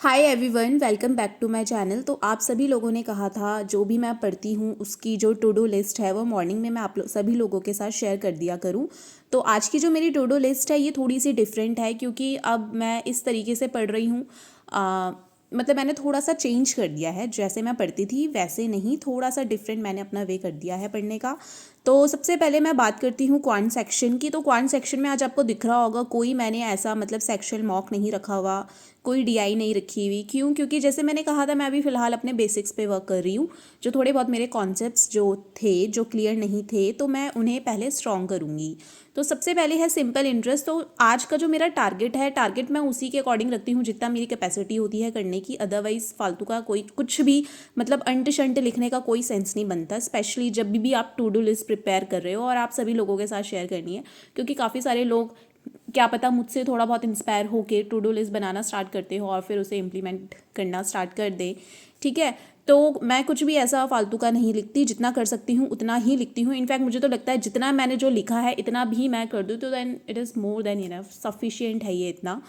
Hi everyone, welcome back to my channel. तो आप सभी लोगों ने कहा था जो भी मैं पढ़ती हूँ उसकी जो टू डू लिस्ट है वो मॉर्निंग में मैं आप सभी लोगों के साथ शेयर कर दिया करूँ। तो आज की जो मेरी टू डू लिस्ट है ये थोड़ी सी डिफरेंट है क्योंकि अब मैं इस तरीके से पढ़ रही हूँ। मतलब मैंने थोड़ा सा चेंज कर दिया है, जैसे मैं पढ़ती थी वैसे नहीं, थोड़ा सा डिफरेंट मैंने अपना वे कर दिया है पढ़ने का। तो सबसे पहले मैं बात करती हूँ क्वांट सेक्शन की। तो क्वांट सेक्शन में आज आपको दिख रहा होगा कोई मैंने ऐसा मतलब सेक्शुअल मॉक नहीं रखा हुआ, कोई डीआई नहीं रखी हुई। क्यों? क्योंकि जैसे मैंने कहा था मैं अभी फ़िलहाल अपने बेसिक्स पे वर्क कर रही हूँ। जो थोड़े बहुत मेरे कॉन्सेप्ट्स जो थे जो क्लियर नहीं थे तो मैं उन्हें पहले स्ट्रॉन्ग करूँगी। तो सबसे पहले है सिंपल इंटरेस्ट। तो आज का जो मेरा टारगेट मैं उसी के अकॉर्डिंग रखती हूँ जितना मेरी कैपेसिटी होती है करने की। अदरवाइज़ फालतू का कोई कुछ भी मतलब अंट शंट लिखने का कोई सेंस नहीं बनता, स्पेशली जब भी आप टू डू लिस्ट प्रिपेयर कर रहे हो और आप सभी लोगों के साथ शेयर करनी है। क्योंकि काफ़ी सारे लोग क्या पता मुझसे थोड़ा बहुत इंस्पायर होके टू डू लिस्ट बनाना स्टार्ट करते हो और फिर उसे इम्प्लीमेंट करना स्टार्ट कर दे। ठीक है, तो मैं कुछ भी ऐसा फालतू का नहीं लिखती, जितना कर सकती हूँ उतना ही लिखती हूँ। इनफैक्ट मुझे तो लगता है जितना मैंने जो लिखा है इतना भी मैं कर दूँ तो then it is more than enough, sufficient है ये इतना।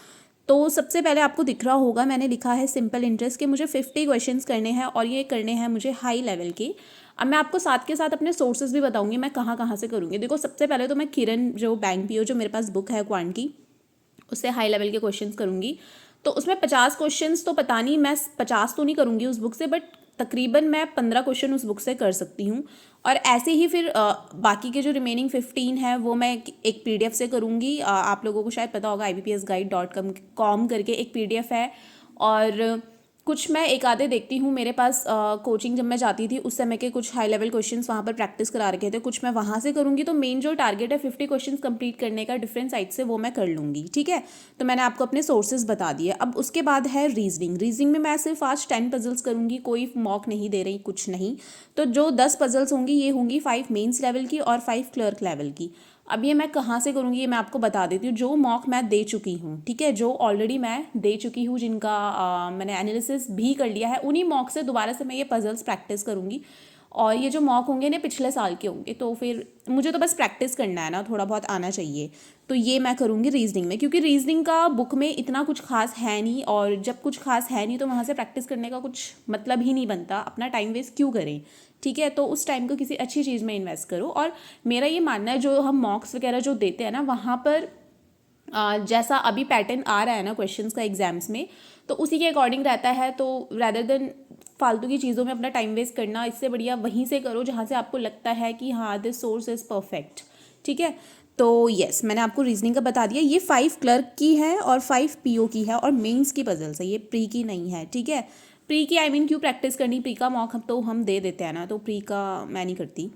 तो सबसे पहले आपको दिख रहा होगा मैंने लिखा है सिंपल इंटरेस्ट के मुझे 50 क्वेश्चंस करने हैं और ये करने हैं मुझे हाई लेवल के। अब मैं आपको साथ के साथ अपने सोर्सेज भी बताऊंगी मैं कहाँ कहाँ से करूँगी। देखो, सबसे पहले तो मैं किरण जो बैंक पीओ जो मेरे पास बुक है क्वांट की, उससे हाई लेवल के क्वेश्चंस करूँगी। तो उसमें 50 क्वेश्चंस तो पता नहीं, मैं 50 तो नहीं करूँगी उस बुक से, बट तकरीबन मैं 15 क्वेश्चन उस बुक से कर सकती हूँ। और ऐसे ही फिर बाकी के जो रिमेनिंग 15 है वो मैं एक पीडीएफ से करूँगी। आप लोगों को शायद पता होगा IBPSguide.com करके एक पीडीएफ है। और कुछ मैं एक आधे देखती हूँ, मेरे पास कोचिंग जब मैं जाती थी उस समय के कुछ हाई लेवल क्वेश्चंस वहाँ पर प्रैक्टिस करा रखे थे, कुछ मैं वहाँ से करूँगी। तो मेन जो टारगेट है 50 क्वेश्चंस कंप्लीट करने का डिफरेंट साइट से, वो मैं कर लूँगी। ठीक है, तो मैंने आपको अपने सोर्सेज बता दिए। अब उसके बाद है रीजनिंग में मैं सिर्फ आज 10 पजल्स करूँगी, कोई मॉक नहीं दे रही, कुछ नहीं। तो जो 10 पजल्स होंगी ये होंगी 5 मेंस लेवल की और 5 क्लर्क लेवल की। अब ये मैं कहाँ से करूँगी ये मैं आपको बता देती हूँ। जो मॉक मैं दे चुकी हूँ, ठीक है, जो ऑलरेडी मैं दे चुकी हूँ, जिनका मैंने एनालिसिस भी कर लिया है, उन्हीं मॉक से दोबारा से मैं ये पजल्स प्रैक्टिस करूँगी। और ये जो मॉक होंगे ना पिछले साल के होंगे, तो फिर मुझे तो बस प्रैक्टिस करना है ना, थोड़ा बहुत आना चाहिए। तो ये मैं करूँगी रीजनिंग में, क्योंकि रीजनिंग का बुक में इतना कुछ खास है नहीं, और जब कुछ खास है नहीं तो वहाँ से प्रैक्टिस करने का कुछ मतलब ही नहीं बनता, अपना टाइम वेस्ट क्यों करें। ठीक है, तो उस टाइम को किसी अच्छी चीज़ में इन्वेस्ट करो। और मेरा ये मानना है जो हम मॉक्स वगैरह जो देते हैं ना वहाँ पर जैसा अभी पैटर्न आ रहा है ना क्वेश्चंस का एग्जाम्स में, तो उसी के अकॉर्डिंग रहता है। तो रैदर देन फालतू की चीज़ों में अपना टाइम वेस्ट करना, इससे बढ़िया वहीं से करो जहाँ से आपको लगता है कि हाँ दिस सोर्स इज़ परफेक्ट। ठीक है, तो यस मैंने आपको रीजनिंग का बता दिया। ये 5 क्लर्क की है और 5 पीओ की है और मेंस की पजल्स है, ये प्री की नहीं है। ठीक है, प्री की क्यों प्रैक्टिस करनी, प्री का मॉक तो हम दे देते हैं ना, तो प्री का मैं नहीं करती।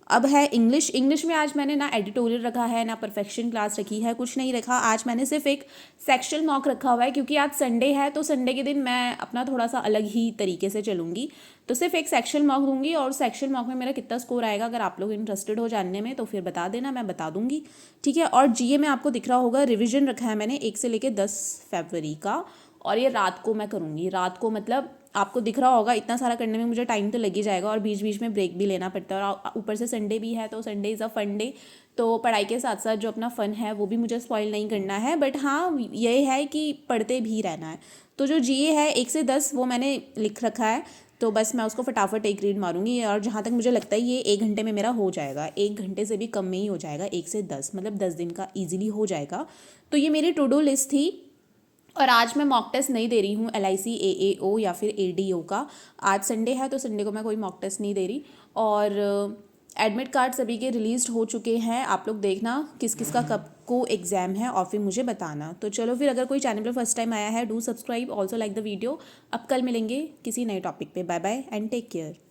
अब है इंग्लिश में आज मैंने ना एडिटोरियल रखा है ना परफेक्शन क्लास रखी है, कुछ नहीं रखा। आज मैंने सिर्फ एक सेक्शुअल मॉक रखा हुआ है क्योंकि आज संडे है, तो संडे के दिन मैं अपना थोड़ा सा अलग ही तरीके से चलूँगी। तो सिर्फ एक सेक्शुअल मॉक दूंगी और सेक्शुअल मॉक में मेरा कितना स्कोर आएगा अगर आप लोग इंटरेस्टेड हो जानने में तो फिर बता देना, मैं बता दूंगी। ठीक है, और जीए में आपको दिख रहा होगा रिविजन रखा है मैंने 1 से लेकर 10 फरवरी का, और ये रात को मैं करूँगी। रात को मतलब आपको दिख रहा होगा इतना सारा करने में मुझे टाइम तो लग ही जाएगा, और बीच बीच में ब्रेक भी लेना पड़ता है, और ऊपर से संडे भी है, तो Sunday is a fun day. तो पढ़ाई के साथ साथ जो अपना फ़न है वो भी मुझे स्पॉइल नहीं करना है, बट हाँ ये है कि पढ़ते भी रहना है। तो जो जीए है 1 से 10 वो मैंने लिख रखा है, तो बस मैं उसको फटाफट एक रीड मारूंगी। और जहाँ तक मुझे लगता है ये 1 घंटे में मेरा हो जाएगा, 1 घंटे से भी कम में ही हो जाएगा। 1 से 10 मतलब 10 दिन का ईजिली हो जाएगा। तो ये मेरी टू डू लिस्ट थी। और आज मैं मॉक टेस्ट नहीं दे रही हूँ LIC AAO या फिर ADO का। आज संडे है तो संडे को मैं कोई मॉक टेस्ट नहीं दे रही। और एडमिट कार्ड सभी के रिलीज़ हो चुके हैं, आप लोग देखना किस किस का कब को एग्ज़ाम है और फिर मुझे बताना। तो चलो फिर, अगर कोई चैनल पर फर्स्ट टाइम आया है do subscribe, also like the video. अब कल मिलेंगे किसी नए टॉपिक पे। Bye bye and take care.